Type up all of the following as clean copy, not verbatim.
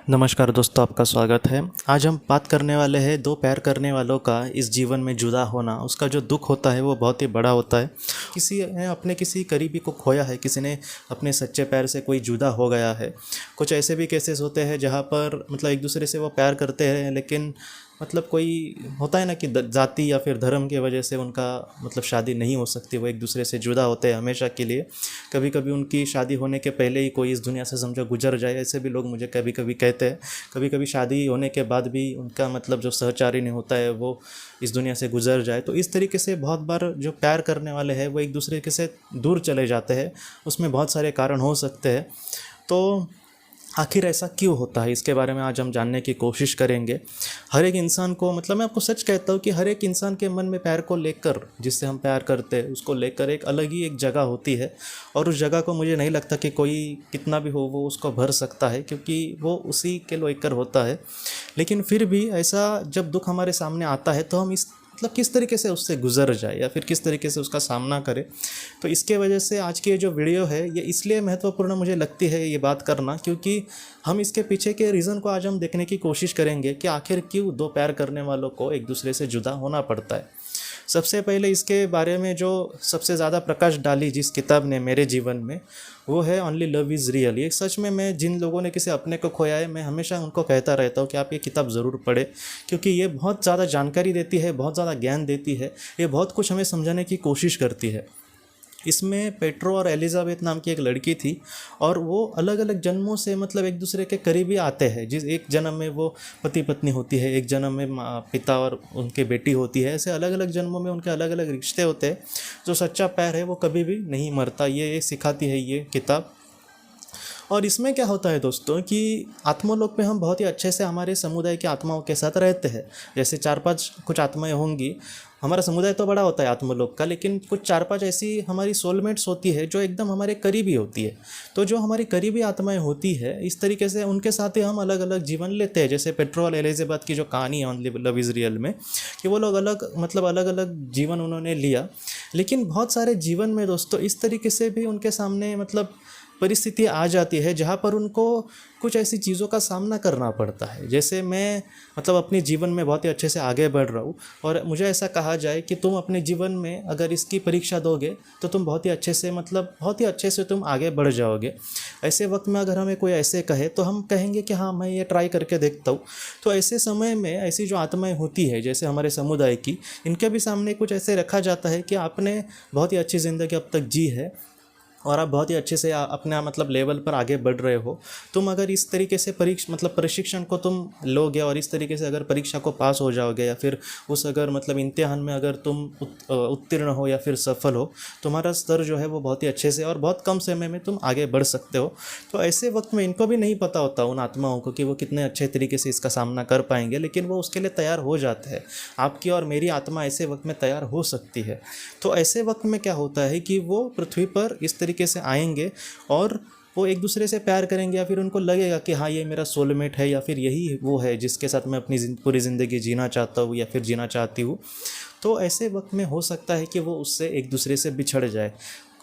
नमस्कार दोस्तों, आपका स्वागत है। आज हम बात करने वाले हैं दो प्यार करने वालों का इस जीवन में जुदा होना। उसका जो दुख होता है वो बहुत ही बड़ा होता है। किसी ने अपने किसी करीबी को खोया है, किसी ने अपने सच्चे प्यार से कोई जुदा हो गया है। कुछ ऐसे भी केसेस होते हैं जहाँ पर मतलब एक दूसरे से वो प्यार करते हैं, लेकिन मतलब कोई होता है ना कि जाति या फिर धर्म की वजह से उनका मतलब शादी नहीं हो सकती, वो एक दूसरे से जुदा होते हैं हमेशा के लिए। कभी कभी उनकी शादी होने के पहले ही कोई इस दुनिया से समझो गुजर जाए, ऐसे भी लोग मुझे कभी कभी कहते हैं। कभी कभी शादी होने के बाद भी उनका मतलब जो सहचारी नहीं होता है वो इस दुनिया से गुजर जाए। तो इस तरीके से बहुत बार जो प्यार करने वाले हैं वो एक दूसरे के से दूर चले जाते हैं। उसमें बहुत सारे कारण हो सकते हैं। तो आखिर ऐसा क्यों होता है, इसके बारे में आज हम जानने की कोशिश करेंगे। हर एक इंसान को मतलब मैं आपको सच कहता हूँ कि हर एक इंसान के मन में प्यार को लेकर, जिससे हम प्यार करते हैं उसको लेकर एक अलग ही एक जगह होती है। और उस जगह को मुझे नहीं लगता कि कोई कितना भी हो वो उसको भर सकता है, क्योंकि वो उसी के लेकर होता है। लेकिन फिर भी ऐसा जब दुख हमारे सामने आता है तो हम इस मतलब किस तरीके से उससे गुजर जाए या फिर किस तरीके से उसका सामना करें। तो इसके वजह से आज की ये जो वीडियो है ये इसलिए महत्वपूर्ण मुझे लगती है ये बात करना, क्योंकि हम इसके पीछे के रीज़न को आज हम देखने की कोशिश करेंगे कि आखिर क्यों दो प्यार करने वालों को एक दूसरे से जुदा होना पड़ता है। सबसे पहले इसके बारे में जो सबसे ज़्यादा प्रकाश डाली जिस किताब ने मेरे जीवन में, वो है ओनली लव इज़ रियल। ये सच में मैं जिन लोगों ने किसी अपने को खोया है, मैं हमेशा उनको कहता रहता हूँ कि आप ये किताब ज़रूर पढ़ें, क्योंकि ये बहुत ज़्यादा जानकारी देती है, बहुत ज़्यादा ज्ञान देती है। ये बहुत कुछ हमें समझाने की कोशिश करती है। इसमें पेट्रो और एलिजाबेथ नाम की एक लड़की थी, और वो अलग अलग जन्मों से मतलब एक दूसरे के करीबी आते हैं। जिस एक जन्म में वो पति पत्नी होती है, एक जन्म में पिता और उनके बेटी होती है। ऐसे अलग अलग जन्मों में उनके अलग अलग रिश्ते होते हैं। जो सच्चा प्यार है वो कभी भी नहीं मरता, ये सिखाती है ये किताब। और इसमें क्या होता है दोस्तों कि आत्मलोक में हम बहुत ही अच्छे से हमारे समुदाय की आत्माओं के साथ रहते हैं। जैसे चार पांच कुछ आत्माएं होंगी। हमारा समुदाय तो बड़ा होता है आत्मलोक का, लेकिन कुछ चार पांच ऐसी हमारी सोलमेट्स होती है जो एकदम हमारे करीबी होती है। तो जो हमारी करीबी आत्माएं होती है, इस तरीके से उनके साथ ही हम अलग अलग जीवन लेते हैं। जैसे पेट्रो और एलिजाबेथ की जो कहानी है ओनली लव इज़ रियल में, कि वो लोग अलग मतलब अलग अलग जीवन उन्होंने लिया। लेकिन बहुत सारे जीवन में दोस्तों इस तरीके से भी उनके सामने मतलब परिस्थिति आ जाती है जहाँ पर उनको कुछ ऐसी चीज़ों का सामना करना पड़ता है। जैसे मैं मतलब अपने जीवन में बहुत ही अच्छे से आगे बढ़ रहा हूँ, और मुझे ऐसा कहा जाए कि तुम अपने जीवन में अगर इसकी परीक्षा दोगे तो तुम बहुत ही अच्छे से मतलब बहुत ही अच्छे से तुम आगे बढ़ जाओगे। ऐसे वक्त में अगर हमें कोई ऐसे कहे तो हम कहेंगे कि हाँ, मैं ये ट्राई करके देखता हूँ। तो ऐसे समय में ऐसी जो आत्माएँ होती है जैसे हमारे समुदाय की, इनके भी सामने कुछ ऐसे रखा जाता है कि आपने बहुत ही अच्छी ज़िंदगी अब तक जी है, और आप बहुत ही अच्छे से अपने मतलब लेवल पर आगे बढ़ रहे हो। तुम अगर इस तरीके से मतलब प्रशिक्षण को तुम लोगे और इस तरीके से अगर परीक्षा को पास हो जाओगे, या फिर उस अगर मतलब इम्तिहान में अगर तुम उत्तीर्ण हो या फिर सफल हो, तुम्हारा स्तर जो है वो बहुत ही अच्छे से और बहुत कम समय में तुम आगे बढ़ सकते हो। तो ऐसे वक्त में इनको भी नहीं पता होता उन आत्माओं को कि वो कितने अच्छे तरीके से इसका सामना कर पाएंगे, लेकिन वो उसके लिए तैयार हो जाते हैं। आपकी और मेरी आत्मा ऐसे वक्त में तैयार हो सकती है। तो ऐसे वक्त में क्या होता है कि वो पृथ्वी पर इस तरीके से आएंगे, और वो एक दूसरे से प्यार करेंगे, या फिर उनको लगेगा कि हाँ, ये मेरा सोलमेट है, या फिर यही वो है जिसके साथ मैं अपनी पूरी ज़िंदगी जीना चाहता हूँ या फिर जीना चाहती हूँ। तो ऐसे वक्त में हो सकता है कि वो उससे एक दूसरे से बिछड़ जाए।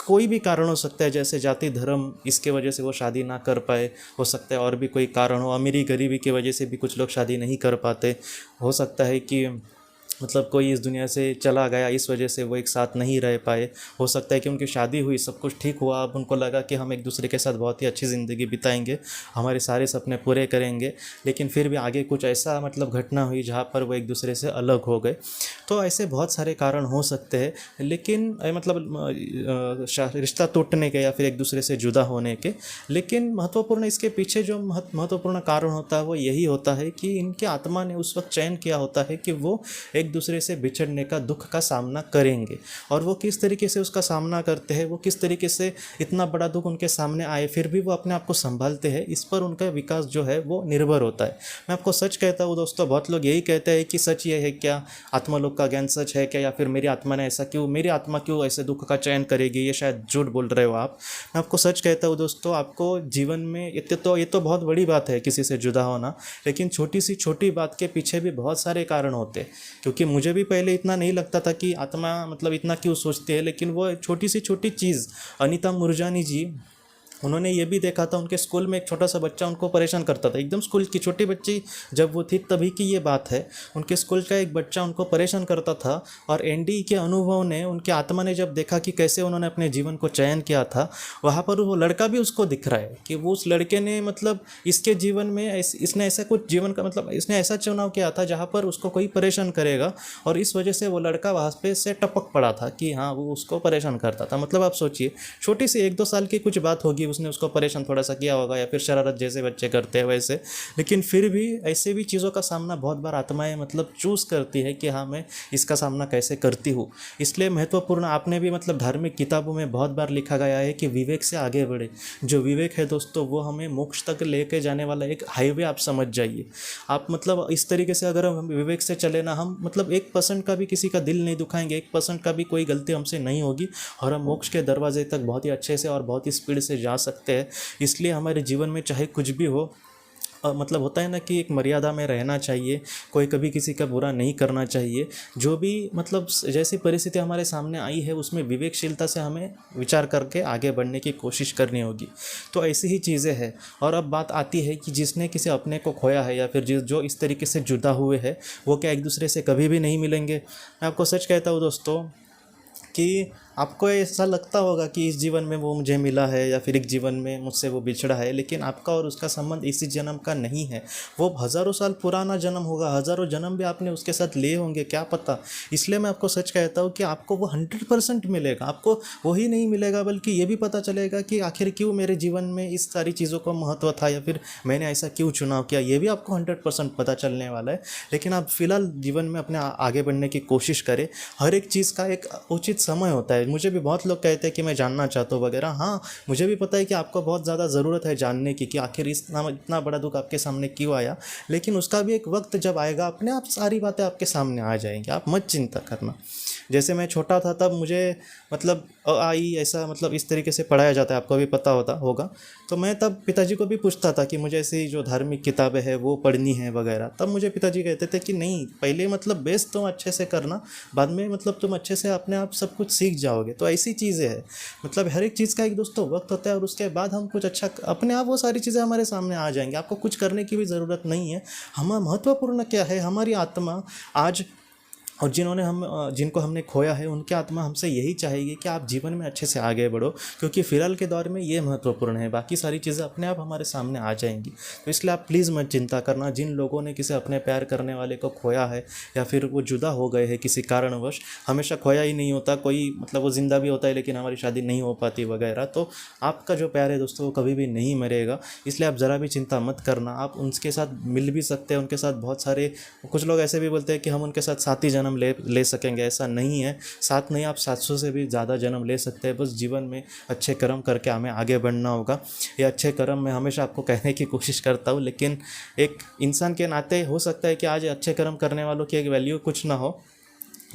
कोई भी कारण हो सकता है, जैसे जाति धर्म, इसके वजह से वो शादी ना कर पाए। हो सकता है और भी कोई कारण हो, अमीरी गरीबी की वजह से भी कुछ लोग शादी नहीं कर पाते। हो सकता है कि मतलब कोई इस दुनिया से चला गया, इस वजह से वो एक साथ नहीं रह पाए। हो सकता है कि उनकी शादी हुई, सब कुछ ठीक हुआ, अब उनको लगा कि हम एक दूसरे के साथ बहुत ही अच्छी ज़िंदगी बिताएंगे, हमारे सारे सपने पूरे करेंगे, लेकिन फिर भी आगे कुछ ऐसा मतलब घटना हुई जहाँ पर वो एक दूसरे से अलग हो गए। तो ऐसे बहुत सारे कारण हो सकते हैं, लेकिन मतलब रिश्ता टूटने के या फिर एक दूसरे से जुदा होने के। लेकिन महत्वपूर्ण इसके पीछे जो महत्वपूर्ण कारण होता है वो यही होता है कि इनकी आत्मा ने उस वक्त चयन किया होता है कि वो एक दूसरे से बिछड़ने का दुख का सामना करेंगे। और वो किस तरीके से उसका सामना करते हैं, वो किस तरीके से इतना बड़ा दुख उनके सामने आए फिर भी वो अपने आप को संभालते हैं, इस पर उनका विकास जो है वो निर्भर होता है। मैं आपको सच कहता हूँ दोस्तों, बहुत लोग यही कहते हैं कि सच ये है क्या, आत्मलोक का ज्ञान सच है क्या, या फिर मेरी आत्मा ने ऐसा क्यों, मेरी आत्मा क्यों ऐसे दुख का चयन करेगी, ये शायद झूठ बोल रहे हो आप। मैं आपको सच कहता हूँ दोस्तों, आपको जीवन में ये तो बहुत बड़ी बात है किसी से जुदा होना, लेकिन छोटी सी छोटी बात के पीछे भी बहुत सारे कारण होते हैं। क्योंकि मुझे भी पहले इतना नहीं लगता था कि आत्मा मतलब इतना क्यों सोचती है, लेकिन वो छोटी सी छोटी चीज़, अनीता मूरजानी जी उन्होंने ये भी देखा था, उनके स्कूल में एक छोटा सा बच्चा उनको परेशान करता था, एकदम स्कूल की छोटी बच्ची जब वो थी तभी की ये बात है। उनके स्कूल का एक बच्चा उनको परेशान करता था, और एनडी के अनुभव ने, उनकी आत्मा ने जब देखा कि कैसे उन्होंने अपने जीवन को चयन किया था, वहाँ पर वो लड़का भी उसको दिख रहा है कि वो उस लड़के ने मतलब इसके जीवन में इसने ऐसा कुछ जीवन का मतलब इसने ऐसा चुनाव किया था जहाँ पर उसको कोई परेशान करेगा, और इस वजह से वो लड़का वहाँ पे से टपक पड़ा था कि हाँ वो उसको परेशान करता था। मतलब आप सोचिए, छोटी सी 1-2 साल की कुछ बात होगी, उसने उसको परेशान थोड़ा सा किया होगा, या फिर शरारत जैसे बच्चे करते हैं वैसे, लेकिन फिर भी ऐसे भी चीज़ों का सामना बहुत बार आत्माएं मतलब चूज़ करती है कि हाँ मैं इसका सामना कैसे करती हूँ। इसलिए महत्वपूर्ण, आपने भी मतलब धार्मिक किताबों में बहुत बार लिखा गया है कि विवेक से आगे बढ़े। जो विवेक है दोस्तों, वो हमें मोक्ष तक लेके जाने वाला एक हाईवे आप समझ जाइए। आप मतलब इस तरीके से अगर हम विवेक से चले ना, हम मतलब 1% का भी किसी का दिल नहीं दुखाएंगे, 1% का भी कोई गलती हमसे नहीं होगी, और हम मोक्ष के दरवाजे तक बहुत ही अच्छे से और बहुत ही स्पीड से जा सकते हैं। इसलिए हमारे जीवन में चाहे कुछ भी हो, मतलब होता है ना कि एक मर्यादा में रहना चाहिए, कोई कभी किसी का बुरा नहीं करना चाहिए। जो भी मतलब जैसी परिस्थिति हमारे सामने आई है उसमें विवेकशीलता से हमें विचार करके आगे बढ़ने की कोशिश करनी होगी। तो ऐसी ही चीज़ें हैं। और अब बात आती है कि जिसने किसी अपने को खोया है, या फिर जो इस तरीके से जुदा हुए हैं, वो क्या एक दूसरे से कभी भी नहीं मिलेंगे? मैं आपको सच कहता हूँ दोस्तों कि आपको ऐसा लगता होगा कि इस जीवन में वो मुझे मिला है, या फिर एक जीवन में मुझसे वो बिछड़ा है, लेकिन आपका और उसका संबंध इसी जन्म का नहीं है। वो हज़ारों साल पुराना जन्म होगा, हज़ारों जन्म भी आपने उसके साथ लिए होंगे, क्या पता। इसलिए मैं आपको सच कहता हूँ कि आपको वो 100% मिलेगा। आपको वही नहीं मिलेगा, बल्कि ये भी पता चलेगा कि आखिर क्यों मेरे जीवन में इस सारी चीज़ों का महत्व था, या फिर मैंने ऐसा क्यों चुनाव किया, ये भी आपको 100% पता चलने वाला है। लेकिन आप फिलहाल जीवन में अपने आगे बढ़ने की कोशिश करें। हर एक चीज़ का एक उचित समय होता है। मुझे भी बहुत लोग कहते हैं कि मैं जानना चाहता हूँ वगैरह। हाँ, मुझे भी पता है कि आपको बहुत ज़्यादा ज़रूरत है जानने की कि आखिर इतना बड़ा दुख आपके सामने क्यों आया, लेकिन उसका भी एक वक्त जब आएगा, अपने आप सारी बातें आपके सामने आ जाएंगी। आप मत चिंता करना। जैसे मैं छोटा था तब मुझे मतलब अ आ इ ऐसा मतलब इस तरीके से पढ़ाया जाता है, आपको भी पता होगा। तो मैं तब पिताजी को भी पूछता था कि मुझे ऐसी जो धार्मिक किताबें हैं वो पढ़नी है वगैरह। तब मुझे पिताजी कहते थे कि नहीं, पहले मतलब बेस तुम अच्छे से करना, बाद में मतलब तुम अच्छे से अपने आप सब कुछ सीख जाओगे। तो ऐसी चीज़ें हैं, मतलब हर एक चीज़ का एक दोस्तों वक्त होता है, और उसके बाद हम कुछ अच्छा अपने आप वो सारी चीज़ें हमारे सामने आ जाएंगी। आपको कुछ करने की भी ज़रूरत नहीं है। महत्वपूर्ण क्या है, हमारी आत्मा आज, और जिनको हमने खोया है, उनकी आत्मा हमसे यही चाहेगी कि आप जीवन में अच्छे से आगे बढ़ो, क्योंकि फ़िलहाल के दौर में ये महत्वपूर्ण है। बाकी सारी चीज़ें अपने आप हमारे सामने आ जाएंगी। तो इसलिए आप प्लीज़ मत चिंता करना। जिन लोगों ने किसी अपने प्यार करने वाले को खोया है, या फिर वो जुदा हो गए हैं किसी कारणवश, हमेशा खोया ही नहीं होता, कोई मतलब वो ज़िंदा भी होता है लेकिन हमारी शादी नहीं हो पाती वगैरह, तो आपका जो प्यार है दोस्तों वो कभी भी नहीं मरेगा। इसलिए आप ज़रा भी चिंता मत करना। आप उनके साथ मिल भी सकते हैं, उनके साथ बहुत सारे, कुछ लोग ऐसे भी बोलते हैं कि हम उनके साथ 7 ही जन्म ले सकेंगे। ऐसा नहीं है, 7 नहीं, आप 700 से भी ज़्यादा जन्म ले सकते हैं। बस जीवन में अच्छे कर्म करके हमें आगे बढ़ना होगा। ये अच्छे कर्म मैं हमेशा आपको कहने की कोशिश करता हूँ, लेकिन एक इंसान के नाते हो सकता है कि आज अच्छे कर्म करने वालों की एक वैल्यू कुछ ना हो,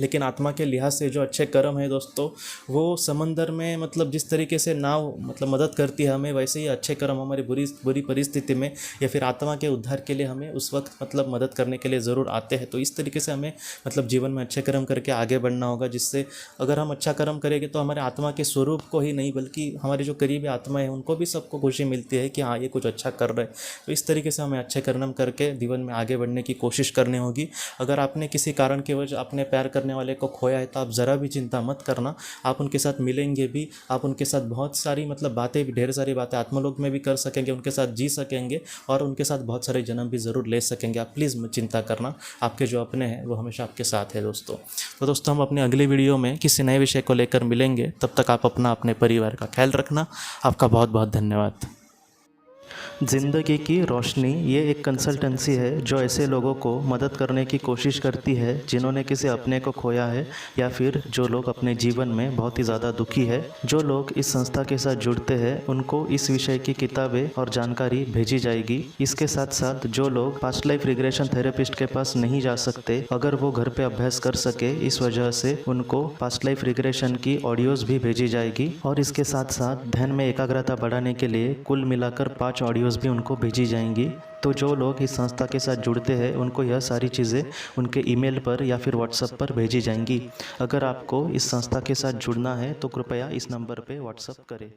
लेकिन आत्मा के लिहाज से जो अच्छे कर्म है दोस्तों, वो समंदर में मतलब जिस तरीके से नाव मतलब मदद करती है हमें, वैसे ही अच्छे कर्म हमारी बुरी परिस्थिति में या फिर आत्मा के उद्धार के लिए हमें उस वक्त मतलब मदद करने के लिए ज़रूर आते हैं। तो इस तरीके से हमें मतलब जीवन में अच्छे कर्म करके आगे बढ़ना होगा, जिससे अगर हम अच्छा कर्म करेंगे तो हमारे आत्मा के स्वरूप को ही नहीं, बल्कि हमारे जो करीबी आत्मा है उनको भी सबको खुशी मिलती है कि हाँ ये कुछ अच्छा कर रहे हैं। तो इस तरीके से हमें अच्छे कर्म करके जीवन में आगे बढ़ने की कोशिश करनी होगी। अगर आपने किसी कारण की वजह अपने प्यार करने वाले को खोया है तो आप ज़रा भी चिंता मत करना। आप उनके साथ मिलेंगे भी, आप उनके साथ बहुत सारी मतलब बातें भी, ढेर सारी बातें आत्मलोक में भी कर सकेंगे, उनके साथ जी सकेंगे और उनके साथ बहुत सारे जन्म भी ज़रूर ले सकेंगे। आप प्लीज़ मत चिंता करना, आपके जो अपने हैं वो हमेशा आपके साथ है दोस्तों। तो दोस्तों हम अपने अगली वीडियो में किसी नए विषय को लेकर मिलेंगे। तब तक आप अपने परिवार का ख्याल रखना। आपका बहुत बहुत धन्यवाद। ज़िंदगी की रोशनी ये एक कंसल्टेंसी है जो ऐसे लोगों को मदद करने की कोशिश करती है जिन्होंने किसी अपने को खोया है, या फिर जो लोग अपने जीवन में बहुत ही ज़्यादा दुखी है। जो लोग इस संस्था के साथ जुड़ते हैं उनको इस विषय की किताबें और जानकारी भेजी जाएगी। इसके साथ साथ जो लोग पास्ट लाइफ रिग्रेशन थेरेपिस्ट के पास नहीं जा सकते, अगर वो घर पे अभ्यास कर सके, इस वजह से उनको पास्ट लाइफ रिग्रेशन की ऑडियोज़ भी भेजी जाएगी। और इसके साथ साथ ध्यान में एकाग्रता बढ़ाने के लिए कुल मिलाकर 5 ऑडियोज़ भी उनको भेजी जाएंगी। तो जो लोग इस संस्था के साथ जुड़ते हैं उनको यह सारी चीज़ें उनके ईमेल पर या फिर व्हाट्सएप पर भेजी जाएंगी। अगर आपको इस संस्था के साथ जुड़ना है तो कृपया इस नंबर पे व्हाट्सएप करें।